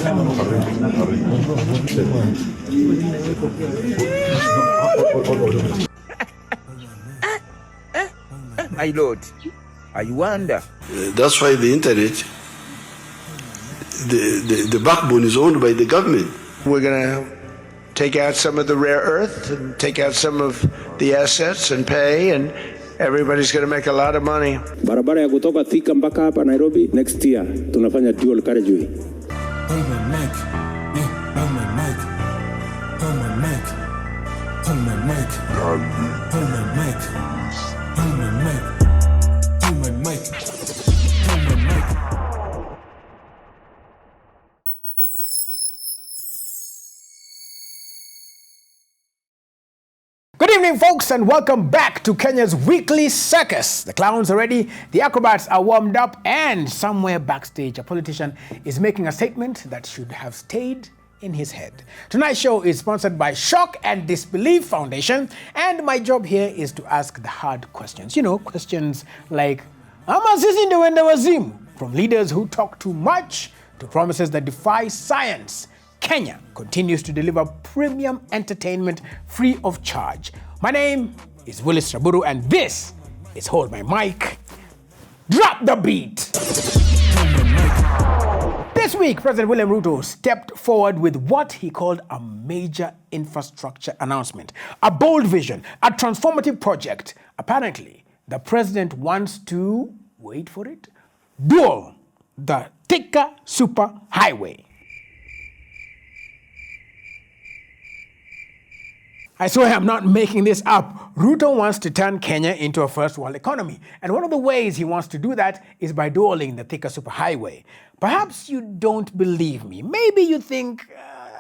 My lord, I wonder. That's why the internet, the backbone is owned by the government. We're going to take out some of the rare earth and take out some of the assets and pay, and everybody's going to make a lot of money. Barabara ya kutoka Thika mpaka hapa Nairobi next year tunafanya dual carriageway. Hold my mic, yeah, hold my mic, hold my mic, hold my mic, hold my mic, hold my mic, hold my mic, hold my mic. Good evening, folks, and welcome back to Kenya's weekly circus. The clowns are ready, the acrobats are warmed up, and somewhere backstage, a politician is making a statement that should have stayed in his head. Tonight's show is sponsored by Shock and Disbelief Foundation, and my job here is to ask the hard questions. You know, questions like, ama sisi ndio wenda wazimu? From leaders who talk too much to promises that defy science. Kenya continues to deliver premium entertainment free of charge. My name is Willis Raburu, and this is Hold My Mic. Drop the beat! This week, President William Ruto stepped forward with what he called a major infrastructure announcement, a bold vision, a transformative project. Apparently, the president wants to, wait for it, dual the Thika super highway. I swear I'm not making this up. Ruto wants to turn Kenya into a first world economy. And one of the ways he wants to do that is by dualing the Thika superhighway. Perhaps you don't believe me. Maybe you think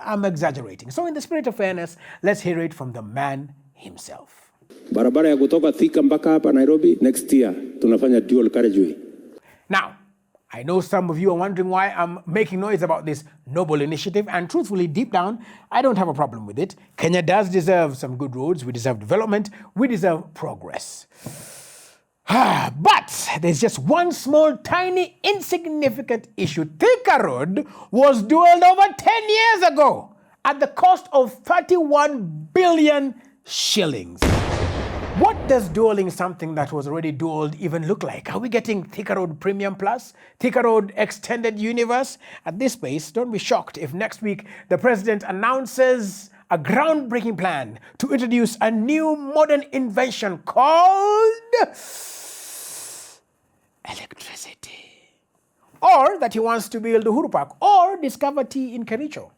I'm exaggerating. So in the spirit of fairness, let's hear it from the man himself. Barabara ya kutoka Thika mpaka hapa Nairobi next year tunafanya dual carriageway. Now, I know some of you are wondering why I'm making noise about this noble initiative, and truthfully, deep down, I don't have a problem with it. Kenya does deserve some good roads, we deserve development, we deserve progress. But there's just one small, tiny, insignificant issue. Thika Road was dualed over 10 years ago at the cost of 31 billion shillings. What does dualing something that was already dualed even look like? Are we getting Thika Road Premium Plus? Thika Road Extended Universe? At this pace, don't be shocked if next week the president announces a groundbreaking plan to introduce a new modern invention called electricity. Or that he wants to build Uhuru Park or discover tea in Kericho.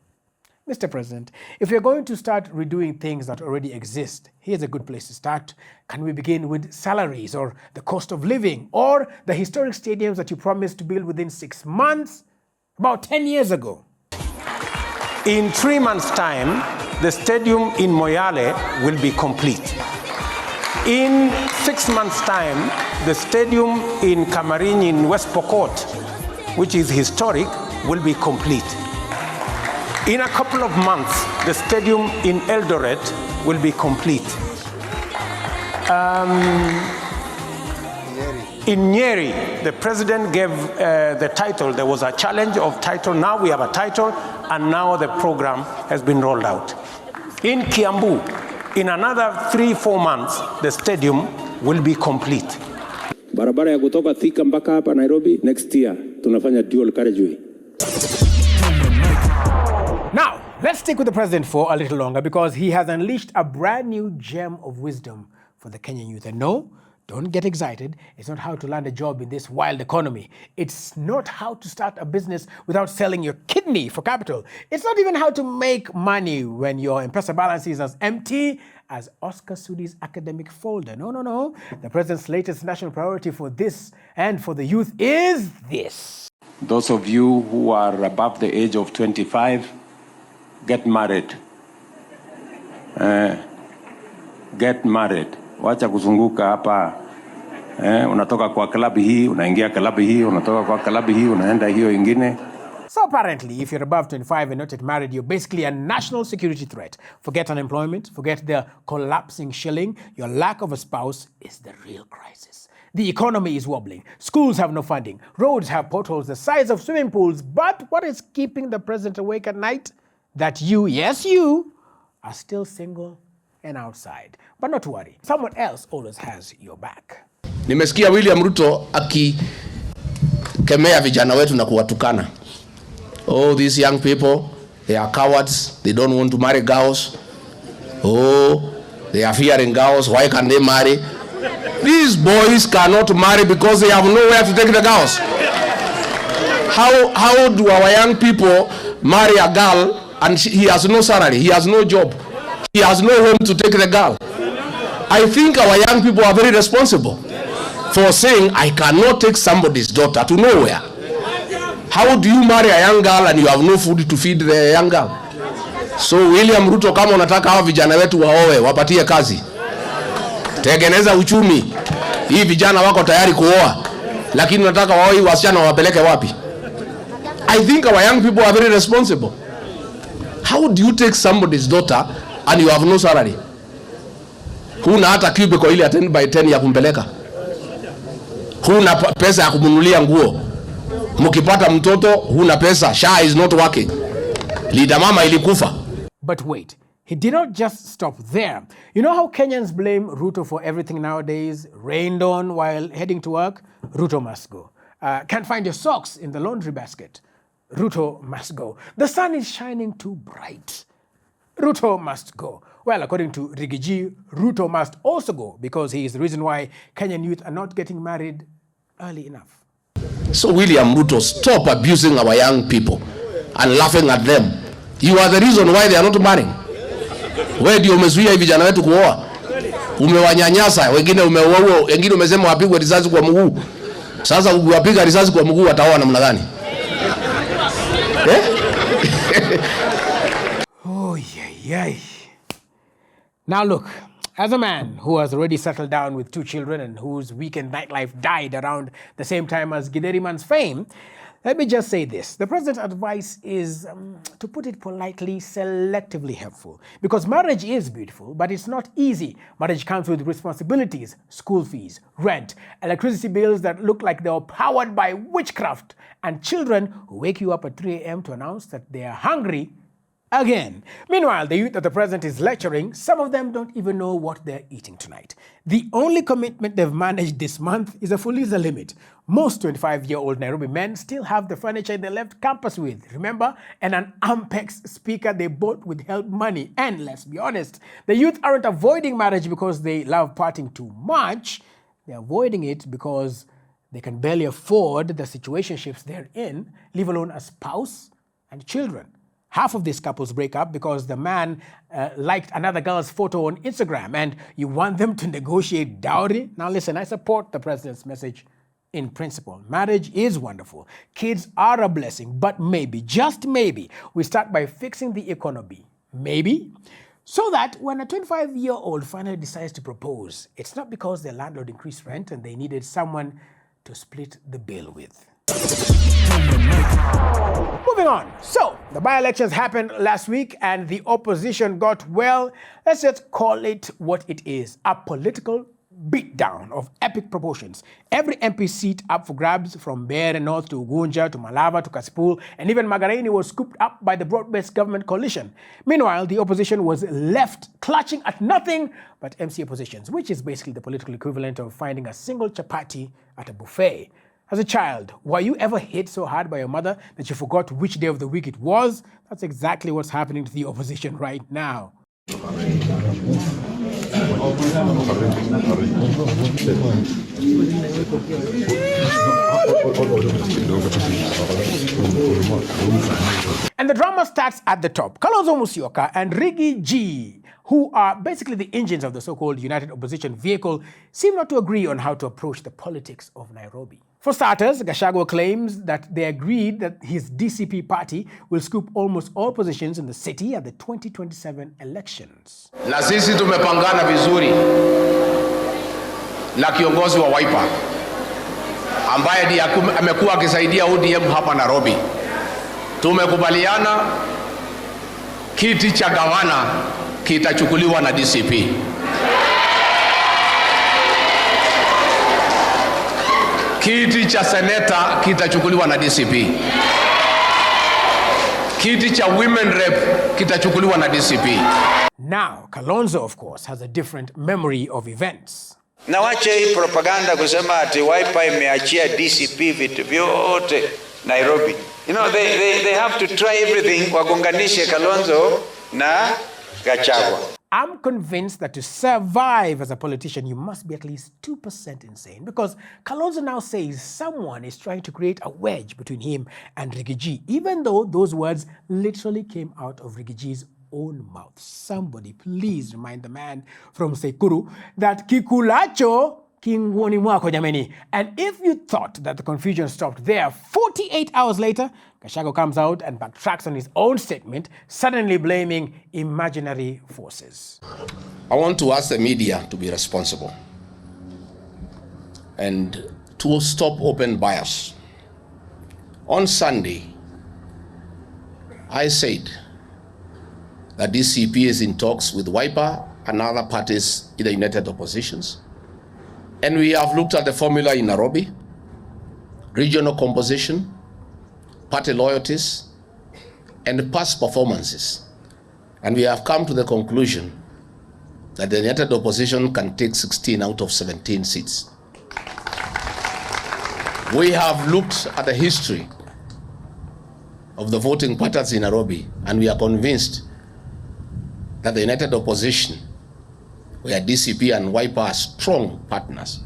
Mr. President, if you're going to start redoing things that already exist, here's a good place to start. Can we begin with salaries or the cost of living or the historic stadiums that you promised to build within 6 months, about 10 years ago? In 3 months' time, the stadium in Moyale will be complete. In 6 months' time, the stadium in Kamarin in West Pokot, which is historic, will be complete. In a couple of months, the stadium in Eldoret will be complete. In Nyeri, the president gave the title. There was a challenge of title. Now we have a title, and now the program has been rolled out. In Kiambu, in another 3-4 months, the stadium will be complete. Barabara ya kutoka Thika mpaka hapa Nairobi next year tunafanya dual carriageway. Now, let's stick with the president for a little longer because he has unleashed a brand new gem of wisdom for the Kenyan youth. And no, don't get excited. It's not how to land a job in this wild economy. It's not how to start a business without selling your kidney for capital. It's not even how to make money when your M-Pesa balance is as empty as Oscar Sudi's academic folder. No, no, no. The president's latest national priority for this and for the youth is this. Those of you who are above the age of 25, get married. Get married. Wacha kuzunguka hapa. Unatoka kwa klabu hii, unaingia klabu hii, unatoka kwa klabu hii, unaenda hiyo ingine. So apparently, if you're above 25 and not yet married, you're basically a national security threat. Forget unemployment, forget the collapsing shilling. Your lack of a spouse is the real crisis. The economy is wobbling. Schools have no funding. Roads have potholes the size of swimming pools. But what is keeping the president awake at night? That you, yes you, are still single and outside. But not to worry. Someone else always has your back. Nimesikia William Ruto akikemea vijana wetu na kuwatukana. Oh, these young people, they are cowards. They don't want to marry girls. Oh, they are fearing girls. Why can they marry? These boys cannot marry because they have nowhere to take the girls. How do our young people marry a girl and he has no salary, he has no job, he has no home to take the girl? I think our young people are very responsible for saying, I cannot take somebody's daughter to nowhere. How do you marry a young girl and you have no food to feed the young girl? So William Ruto, kama unataka hawa vijana wetu waoe, wapatie kazi. Tengeneza uchumi. Hii vijana wako tayari kuoa, lakini unataka waoe wasichana wapeleke wapi? I think our young people are very responsible. How do you take somebody's daughter and you have no salary? Huna hata cubicle ile 10 by 10 ya kumpeleka. Huna pesa ya kumnunulia nguo. Mkipata mtoto huna pesa. SHA is not working. Leader mama ilikufa. But wait, he did not just stop there. You know how Kenyans blame Ruto for everything nowadays? Rained on while heading to work? Ruto must go. Can't find your socks in the laundry basket? Ruto must go. The sun is shining too bright? Ruto must go. Well, according to Riggy, Ruto must also go because he is the reason why Kenyan youth are not getting married early enough. So William Ruto, stop abusing our young people and laughing at them. You are the reason why they are not marrying. Wewe ndio umezuia hivi vijana wetu kuoa. Umewanyanyasa, wengine umeua, wengine umesema wapigwe risasi kwa mguu. Sasa ukiwapiga risasi kwa mguu wataoa namna gani? Oh, yeah. Now look, as a man who has already settled down with 2 children and whose weekend nightlife died around the same time as Gideriman's fame, let me just say this. The president's advice is, to put it politely, selectively helpful. Because marriage is beautiful, but it's not easy. Marriage comes with responsibilities, school fees, rent, electricity bills that look like they are powered by witchcraft, and children who wake you up at 3 a.m. to announce that they are hungry again. Meanwhile, the youth that the president is lecturing, some of them don't even know what they're eating tonight. The only commitment they've managed this month is a Fuliza limit. Most 25-year-old Nairobi men still have the furniture they left campus with, remember? And an Ampex speaker they bought with help money. And let's be honest, the youth aren't avoiding marriage because they love partying too much. They're avoiding it because they can barely afford the situationships they're in, leave alone a spouse and children. Half of these couples break up because the man liked another girl's photo on Instagram and you want them to negotiate dowry? Now listen, I support the president's message in principle. Marriage is wonderful. Kids are a blessing, but maybe, just maybe, we start by fixing the economy. Maybe. So that when a 25-year-old finally decides to propose, it's not because their landlord increased rent and they needed someone to split the bill with. Moving on. So, the by-elections happened last week and the opposition got, well, let's just call it what it is, a political beatdown of epic proportions. Every MP seat up for grabs from Mbeere North to Ugunja to Malava to Kasipul, and even Magarini was scooped up by the broad-based government coalition. Meanwhile, the opposition was left clutching at nothing but MC positions, which is basically the political equivalent of finding a single chapati at a buffet. As a child, were you ever hit so hard by your mother that you forgot which day of the week it was? That's exactly what's happening to the opposition right now. And the drama starts at the top. Kalonzo Musyoka and Riggy, who are basically the engines of the so-called United Opposition vehicle, seem not to agree on how to approach the politics of Nairobi. For starters, Gachagua claims that they agreed that his DCP party will scoop almost all positions in the city at the 2027 elections. Na sisi tumepangana vizuri na kiongozi wa Wiper ambaye ndiye amekuwa akisaidia ODM hapa Nairobi. Tumekubaliana kiti cha gavana kitachukuliwa na DCP. Kiti cha seneta kitachukuliwa na DCP. Kiti cha women rep kitachukuliwa na DCP. Now, Kalonzo, of course, has a different memory of events. Na wache hii propaganda kusema ati Wiper imeachia DCP vitu vyote Nairobi. You know, they have to try everything wagonganishe Kalonzo na Gachagua. I'm convinced that to survive as a politician, you must be at least 2% insane, because Kalonzo now says someone is trying to create a wedge between him and Riggy, even though those words literally came out of Riggy's own mouth. Somebody please remind the man from Sekuru that kikulacho kingoni mwako jameni. And if you thought that the confusion stopped there, 48 hours later, Gachagua comes out and backtracks on his own statement, suddenly blaming imaginary forces. I want to ask the media to be responsible and to stop open bias. On Sunday, I said that DCP is in talks with Wiper and other parties in the United Oppositions. And we have looked at the formula in Nairobi, regional composition, party loyalties, and past performances. And we have come to the conclusion that the United Opposition can take 16 out of 17 seats. We have looked at the history of the voting patterns in Nairobi, and we are convinced that the United Opposition, where DCP and Wiper are strong partners,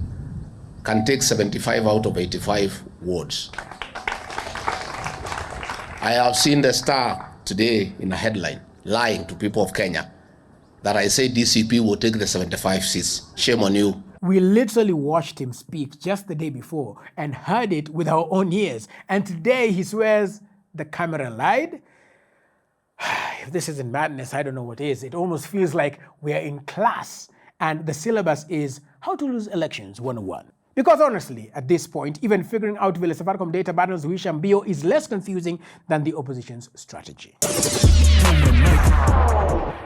can take 75 out of 85 wards. I have seen the Star today in a headline lying to people of Kenya that I say DCP will take the 75 seats. Shame on you. We literally watched him speak just the day before and heard it with our own ears. And today he swears the camera lied. If this isn't madness, I don't know what is. It almost feels like we're in class and the syllabus is How to Lose Elections 101. Because honestly, at this point, even figuring out Willis Raburu data battles Wishambio is less confusing than the opposition's strategy.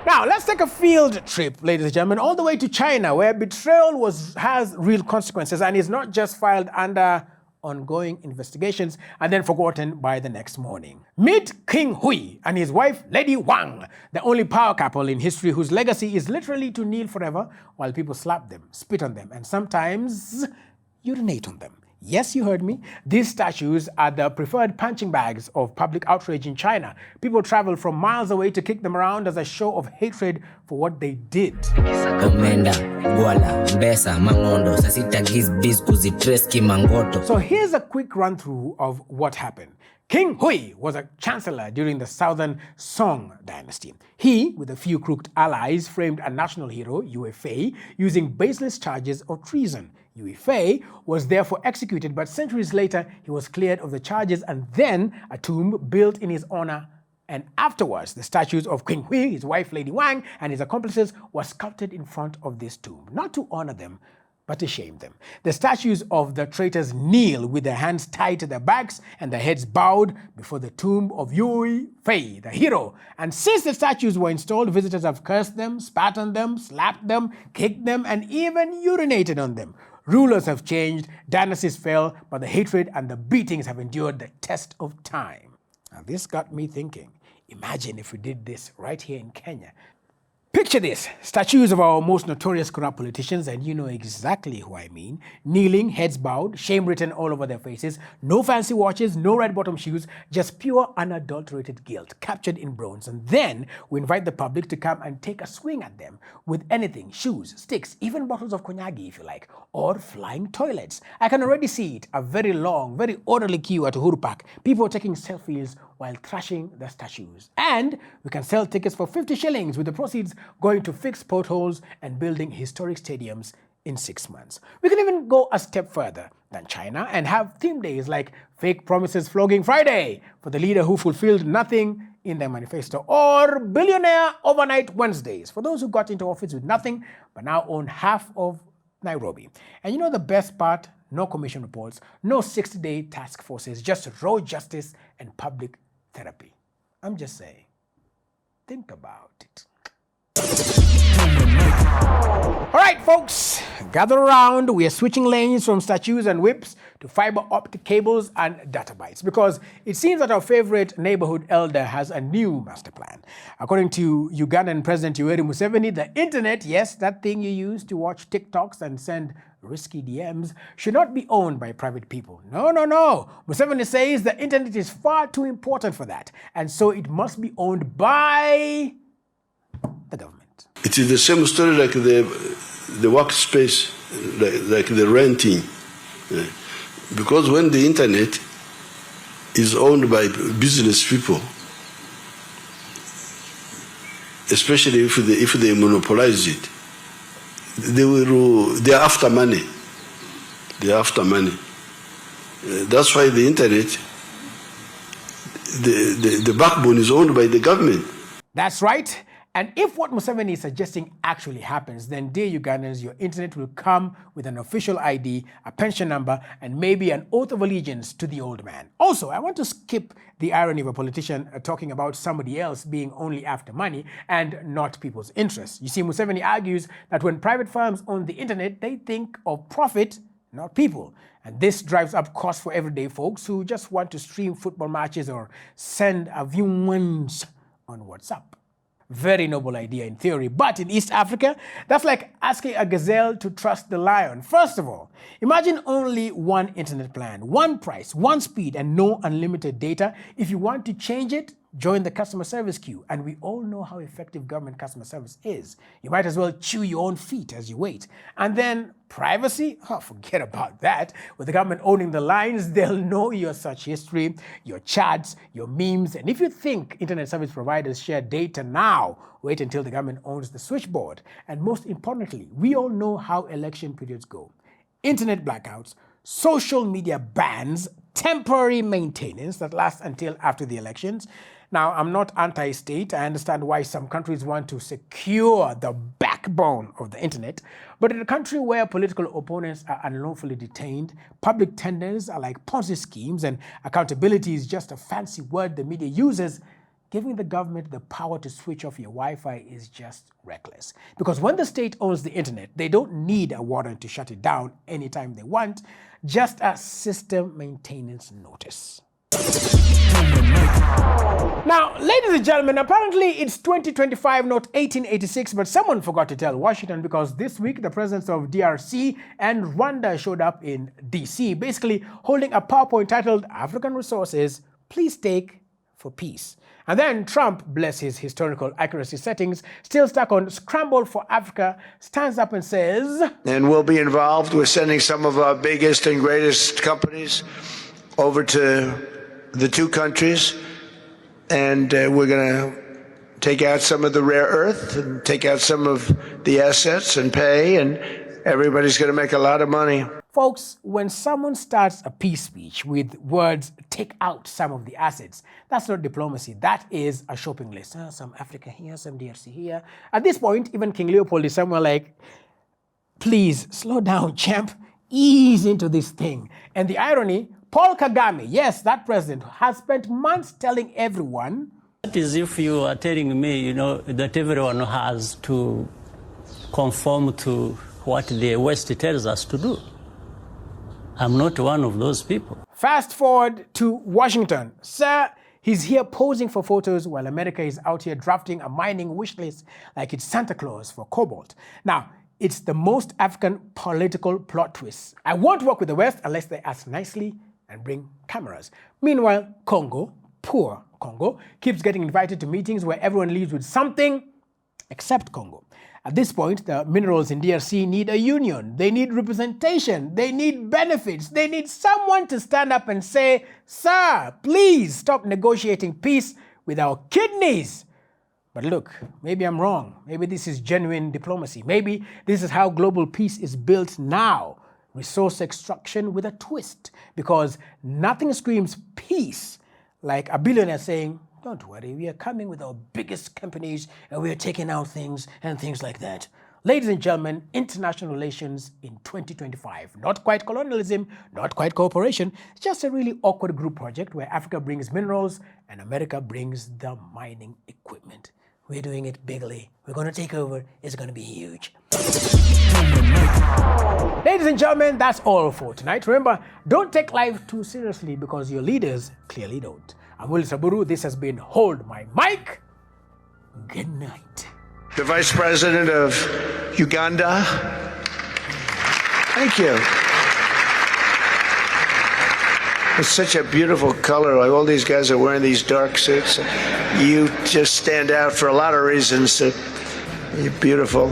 Now, let's take a field trip, ladies and gentlemen, all the way to China, where betrayal has real consequences and is not just filed under ongoing investigations and then forgotten by the next morning. Meet King Hui and his wife, Lady Wang, the only power couple in history whose legacy is literally to kneel forever while people slap them, spit on them, and sometimes urinate on them. Yes, you heard me. These statues are the preferred punching bags of public outrage in China. People travel from miles away to kick them around as a show of hatred for what they did. So here's a quick run-through of what happened. King Hui was a chancellor during the Southern Song dynasty. He, with a few crooked allies, framed a national hero, Yue Fei, using baseless charges of treason. Yue Fei was therefore executed, but centuries later he was cleared of the charges and then a tomb built in his honor. And afterwards, the statues of King Hui, his wife Lady Wang, and his accomplices were sculpted in front of this tomb, not to honor them, but to shame them. The statues of the traitors kneel with their hands tied to their backs and their heads bowed before the tomb of Yue Fei, the hero. And since the statues were installed, visitors have cursed them, spat on them, slapped them, kicked them, and even urinated on them. Rulers have changed, dynasties fell, but the hatred and the beatings have endured the test of time. Now this got me thinking, imagine if we did this right here in Kenya. Picture this, statues of our most notorious corrupt politicians, and you know exactly who I mean, kneeling, heads bowed, shame written all over their faces, no fancy watches, no red-bottom shoes, just pure unadulterated guilt captured in bronze. And then we invite the public to come and take a swing at them with anything, shoes, sticks, even bottles of konyagi if you like, or flying toilets. I can already see it, a very long, very orderly queue at Uhuru Park, people taking selfies while trashing the statues. And we can sell tickets for 50 shillings with the proceeds going to fix potholes and building historic stadiums in 6 months. We can even go a step further than China and have theme days like Fake Promises Flogging Friday for the leader who fulfilled nothing in their manifesto, or Billionaire Overnight Wednesdays for those who got into office with nothing but now own half of Nairobi. And you know the best part? No commission reports, no 60-day task forces, just raw justice and public therapy. I'm just saying, think about it. All right, folks, gather around. We are switching lanes from statues and whips to fiber optic cables and data bytes because it seems that our favorite neighborhood elder has a new master plan. According to Ugandan President Yoweri Museveni, the internet, yes, that thing you use to watch TikToks and send risky DMs, should not be owned by private people. No, no, no. Museveni says the internet is far too important for that, and so it must be owned by the government. It is the same story like the workspace, like the renting. Because when the internet is owned by business people, especially if they monopolize it, they are after money. They are after money. That's why the internet, the backbone is owned by the government. That's right. And if what Museveni is suggesting actually happens, then dear Ugandans, your internet will come with an official ID, a pension number, and maybe an oath of allegiance to the old man. Also, I want to skip the irony of a politician talking about somebody else being only after money and not people's interests. You see, Museveni argues that when private firms own the internet, they think of profit, not people. And this drives up costs for everyday folks who just want to stream football matches or send a viewings on WhatsApp. Very noble idea in theory, but in East Africa, that's like asking a gazelle to trust the lion. First of all, imagine only one internet plan, one price, one speed, and no unlimited data. If you want to change it, join the customer service queue. And we all know how effective government customer service is. You might as well chew your own feet as you wait. And then privacy? Oh, forget about that. With the government owning the lines, they'll know your search history, your chats, your memes. And if you think internet service providers share data now, wait until the government owns the switchboard. And most importantly, we all know how election periods go. Internet blackouts, social media bans, temporary maintenance that lasts until after the elections. Now, I'm not anti-state. I understand why some countries want to secure the backbone of the internet. But in a country where political opponents are unlawfully detained, public tenders are like Ponzi schemes, and accountability is just a fancy word the media uses, giving the government the power to switch off your Wi-Fi is just reckless. Because when the state owns the internet, they don't need a warrant to shut it down anytime they want, just a system maintenance notice. Now, ladies and gentlemen, apparently it's 2025, not 1886, but someone forgot to tell Washington because this week the presidents of DRC and Rwanda showed up in DC, basically holding a PowerPoint titled African Resources, Please Take for Peace. And then Trump, bless his historical accuracy settings, still stuck on Scramble for Africa, stands up and says, and we'll be involved with sending some of our biggest and greatest companies over to the two countries, and we're going to take out some of the rare earth and take out some of the assets and pay, and everybody's going to make a lot of money. Folks, when someone starts a peace speech with words, take out some of the assets, that's not diplomacy. That is a shopping list. Some Africa here, some DRC here. At this point, even King Leopold is somewhere like, please, slow down, champ. Ease into this thing. And the irony, Paul Kagame, yes, that president, has spent months telling everyone. That is if you are telling me, that everyone has to conform to what the West tells us to do. I'm not one of those people. Fast forward to Washington. Sir, he's here posing for photos while America is out here drafting a mining wish list like it's Santa Claus for cobalt. Now, it's the most African political plot twist. I won't work with the West unless they ask nicely and bring cameras. Meanwhile, Congo, poor Congo, keeps getting invited to meetings where everyone leaves with something except Congo. At this point, the minerals in DRC need a union. They need representation. They need benefits. They need someone to stand up and say, sir, please stop negotiating peace with our kidneys. But look, maybe I'm wrong. Maybe this is genuine diplomacy. Maybe this is how global peace is built now. Resource extraction with a twist. Because nothing screams peace like a billionaire saying, don't worry, we are coming with our biggest companies and we are taking out things and things like that. Ladies and gentlemen, international relations in 2025. Not quite colonialism, not quite cooperation. It's just a really awkward group project where Africa brings minerals and America brings the mining equipment. We're doing it bigly. We're going to take over. It's going to be huge. Ladies and gentlemen, that's all for tonight. Remember, don't take life too seriously because your leaders clearly don't. I'm Willis Raburu. This has been Hold My Mic. Good night. The Vice President of Uganda. Thank you. It's such a beautiful color. Like all these guys are wearing these dark suits. You just stand out for a lot of reasons. You're beautiful.